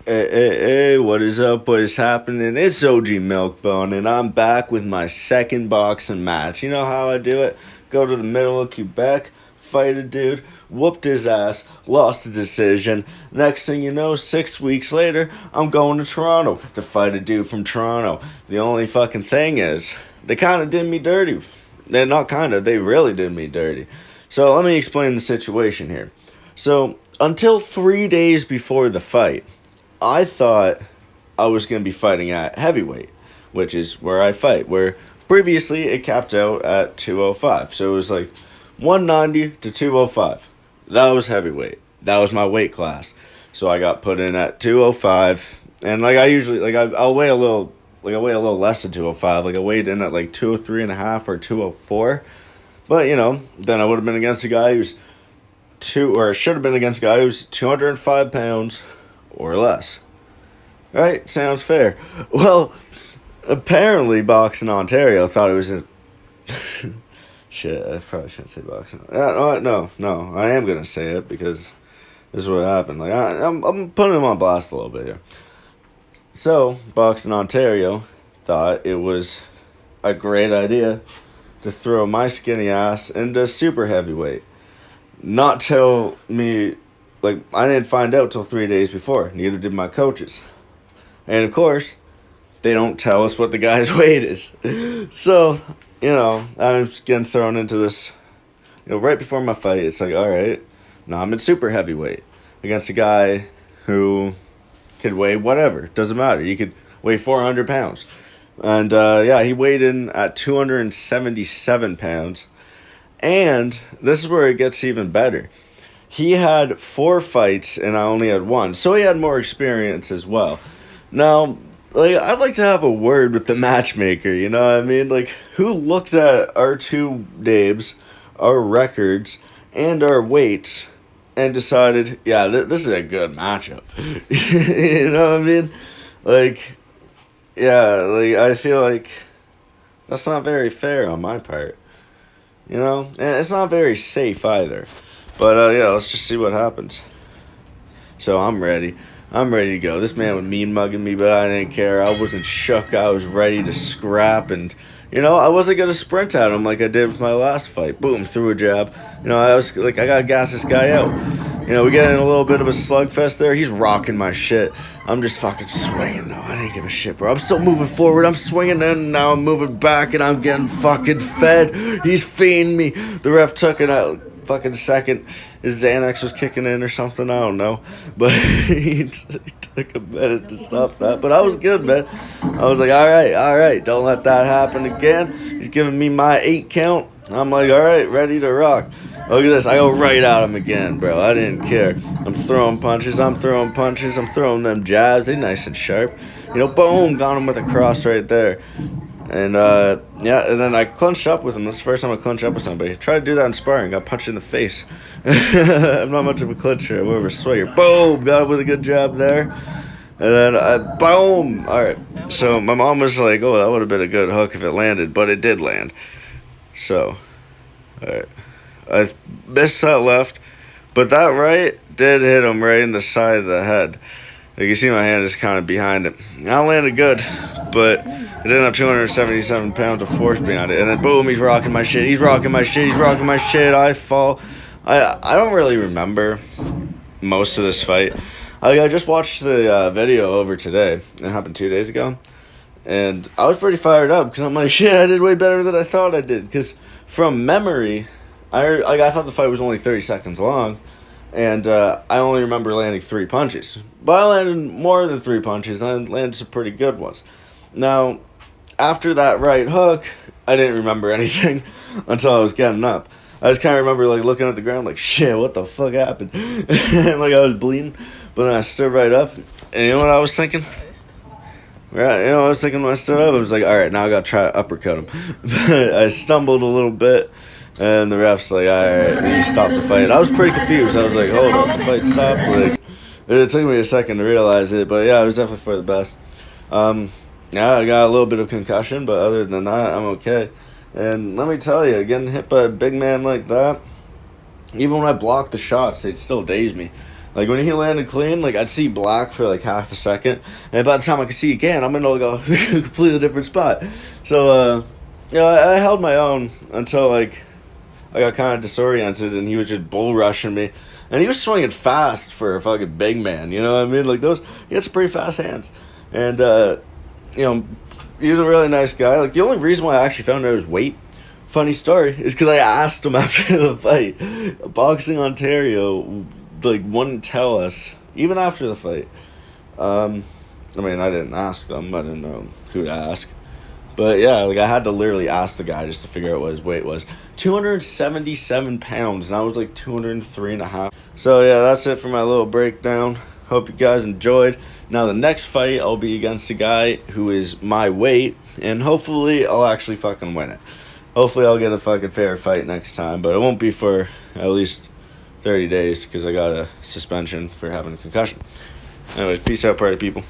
Hey, what is up? What is happening? It's OG Milkbone, and I'm back with my second boxing match. You know how I do it? Go to the middle of Quebec, fight a dude, whooped his ass, lost the decision. Next thing you know, 6 weeks later, I'm going to Toronto to fight a dude from Toronto. The only fucking thing is, they kind of did me dirty. They're not kind of, they really did me dirty. So let me explain the situation here. So, until 3 days before the fight, I thought I was going to be fighting at heavyweight, which is where I fight, where previously it capped out at 205. So it was like 190 to 205. That was heavyweight. That was my weight class. So I got put in at 205. And like I usually, I'll weigh a little, I weigh a little less than 205. Like I weighed in at like 203 and a half or 204. But, then I would have been against a guy who's should have been against a guy who's 205 pounds or less. Right? Sounds fair. Well, apparently Boxing Ontario thought it was a... Shit, I probably shouldn't say Boxing. No, I am going to say it because this is what happened. Like, I'm putting him on blast a little bit here. So, Boxing Ontario thought it was a great idea to throw my skinny ass into super heavyweight. Not till me... Like, I didn't find out till 3 days before. Neither did my coaches. And, of course, they don't tell us what the guy's weight is. So, I'm just getting thrown into this. Right before my fight, it's like, all right, now I'm in super heavyweight against a guy who could weigh whatever. Doesn't matter. You could weigh 400 pounds. And, he weighed in at 277 pounds. And this is where it gets even better. He had 4 fights and I only had 1. So he had more experience as well. Now, I'd like to have a word with the matchmaker, you know what I mean? Like, who looked at our 2 names, our records, and our weights, and decided, yeah, this is a good matchup. You know what I mean? I feel like that's not very fair on my part. And it's not very safe either. But, let's just see what happens. So, I'm ready. I'm ready to go. This man was mean mugging me, but I didn't care. I wasn't shook. I was ready to scrap. And, I wasn't going to sprint at him like I did with my last fight. Boom, threw a jab. I was like, I got to gas this guy out. We get in a little bit of a slugfest there. He's rocking my shit. I'm just fucking swinging, though. I didn't give a shit, bro. I'm still moving forward. I'm swinging, and now I'm moving back, and I'm getting fucking fed. He's feeding me. The ref took it out. Fucking second. His Xanax was kicking in or something. I don't know. But he took a minute to stop that. But I was good, man. I was like, all right. Don't let that happen again. He's giving me my 8 count. I'm like, all right, ready to rock. Look at this. I go right at him again, bro. I didn't care. I'm throwing punches. I'm throwing them jabs. They nice and sharp. Boom. Got him with a cross right there. And, and then I clinched up with him. That's the first time I clinched up with somebody. Tried to do that in sparring. Got punched in the face. I'm not much of a clincher. I'm more of a swinger. Boom! Got him with a good jab there. And then, boom! Alright. So, my mom was like, oh, that would have been a good hook if it landed. But it did land. So, alright. I missed that left. But that right did hit him right in the side of the head. Like, you see my hand is kind of behind it. I landed good. But... I didn't have 277 pounds of force behind it. And then, boom, he's rocking my shit. I fall. I don't really remember most of this fight. I just watched the video over today. It happened 2 days ago. And I was pretty fired up because I'm like, shit, I did way better than I thought I did. Because from memory, I thought the fight was only 30 seconds long. And I only remember landing 3 punches. But I landed more than 3 punches. And I landed some pretty good ones. Now... After that right hook, I didn't remember anything until I was getting up. I just kind of remember, looking at the ground, shit, what the fuck happened? And, I was bleeding. But then I stood right up. And you know what I was thinking? Right, I was thinking when I stood up, I was like, all right, now I got to try to uppercut him. But I stumbled a little bit. And the ref's like, all right, he stopped the fight. I was pretty confused. I was like, hold up, the fight stopped. It took me a second to realize it. But, yeah, it was definitely for the best. Yeah, I got a little bit of concussion, but other than that, I'm okay. And let me tell you, getting hit by a big man like that, even when I blocked the shots, they'd still daze me. Like, when he landed clean, like, I'd see black for, like, half a second. And by the time I could see again, I'm in, like, a completely different spot. So, I held my own until, like, I got kind of disoriented, and he was just bull rushing me. And he was swinging fast for a fucking big man, you know what I mean? Like, he had some pretty fast hands. And, he was a really nice guy. Like, the only reason why I actually found out his weight, funny story, is because I asked him after the fight. Boxing Ontario, like, wouldn't tell us, even after the fight. I didn't ask them. I didn't know who to ask. But, yeah, like, I had to literally ask the guy just to figure out what his weight was. 277 pounds, and I was, like, 203 and a half. So, yeah, that's it for my little breakdown. Hope you guys enjoyed. Now, the next fight, I'll be against a guy who is my weight, and hopefully I'll actually fucking win it. Hopefully I'll get a fucking fair fight next time, but it won't be for at least 30 days because I got a suspension for having a concussion. Anyway, peace out, party people.